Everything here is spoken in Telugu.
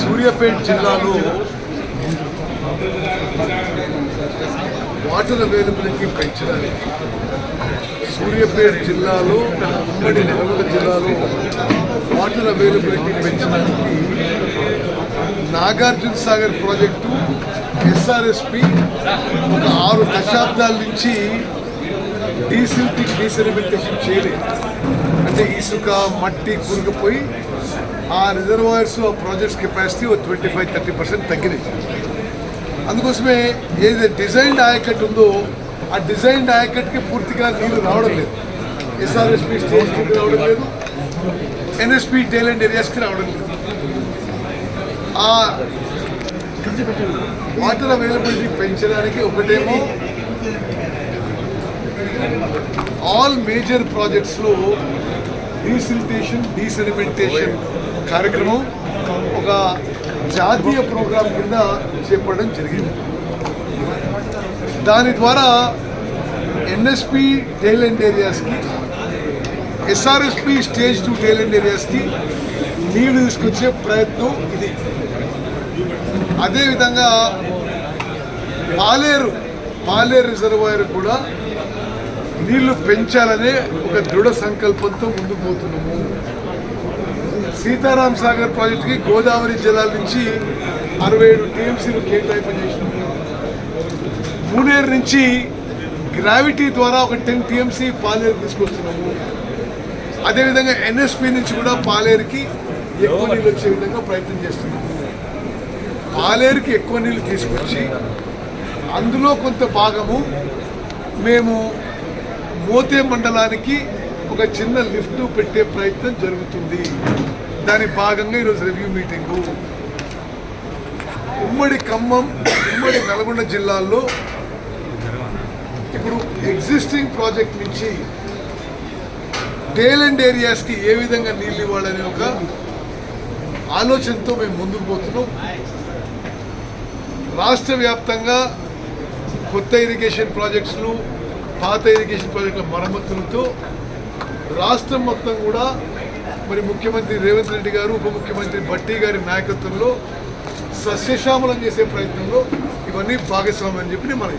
సూర్యాపేట జిల్లాలో వాటర్ అవైలబిలిటీ పెంచడానికి సూర్యాపేట జిల్లాలో ఉమ్మడి నల్గొండ జిల్లాలో వాటర్ అవైలబిలిటీ పెంచడానికి నాగార్జున సాగర్ ప్రాజెక్టు ఎస్ఆర్ఎస్పి ఒక 6 దశాబ్దాల నుంచి డీసెలిమెంటేషన్ చేయలేదు. అంటే ఇసుక మట్టి కూరుకుపోయి ఆ రిజర్వాయర్స్ ఆ ప్రాజెక్ట్స్ కెపాసిటీ 25-30% తగ్గినాయి. అందుకోసమే ఏదైతే డిజైన్డ్ ఆయకట్ ఉందో ఆ డిజైన్డ్ ఆయకట్కి పూర్తిగా నీళ్లు రావడం లేదు. ఎస్ఆర్ఎస్పి స్టేజ్కి రావడం లేదు, ఎన్ఎస్పి టైలెంట్ ఏరియాస్కి రావడం లేదు. ఆ వాటర్ అవైలబిలిటీ పెంచడానికి ఒకటేమో ఆల్ మేజర్ ప్రాజెక్ట్స్లో డీసెలిమెంటేషన్ కార్యక్రమం ఒక జాతీయ ప్రోగ్రాం కింద చేపట్టడం జరిగింది. దాని ద్వారా ఎన్ఎస్పి టైలెంట్ ఏరియాస్కి ఎస్ఆర్ఎస్పి స్టేజ్ 2 టైలెంట్ ఏరియాస్కి నీళ్లు తీసుకొచ్చే ప్రయత్నం ఇది. అదేవిధంగా పాలేరు రిజర్వాయర్ కూడా నీళ్లు పెంచాలనే ఒక దృఢ సంకల్పంతో ముందుకు పోతున్నాము. సీతారాం సాగర్ ప్రాజెక్టుకి గోదావరి జలాల నుంచి 67 టీఎంసీలు కేటాయింపు చేసినాము. మూనేరు నుంచి గ్రావిటీ ద్వారా ఒక 10 టీఎంసీ పాలేరు తీసుకొస్తున్నాము. అదేవిధంగా ఎన్ఎస్పి నుంచి కూడా పాలేరుకి ఎక్కువ నీళ్ళు వచ్చే విధంగా ప్రయత్నం చేస్తున్నాము. పాలేరుకి ఎక్కువ నీళ్ళు తీసుకొచ్చి అందులో కొంత భాగము మేము మోతే మండలానికి ఒక చిన్న లిఫ్ట్ పెట్టే ప్రయత్నం జరుగుతుంది. దాని భాగంగా ఈరోజు రివ్యూ మీటింగు. ఉమ్మడి ఖమ్మం, ఉమ్మడి నల్గొండ జిల్లాల్లో ఇప్పుడు ఎగ్జిస్టింగ్ ప్రాజెక్ట్ నుంచి టైలెంట్ ఏరియాస్కి ఏ విధంగా నీళ్ళు ఇవ్వాలనే ఒక ఆలోచనతో మేము ముందుకు పోతున్నాం. రాష్ట్ర వ్యాప్తంగా కొత్త ఇరిగేషన్ ప్రాజెక్ట్స్లు, పాత ఇరిగేషన్ ప్రాజెక్టుల మరమ్మతులతో రాష్ట్రం మొత్తం కూడా మరి ముఖ్యమంత్రి రేవంత్ రెడ్డి గారు, ఉప ముఖ్యమంత్రి భట్టి గారి నాయకత్వంలో సస్యశ్యామలం చేసే ప్రయత్నంలో ఇవన్నీ భాగస్వామ్యం అని చెప్పి నేను మనం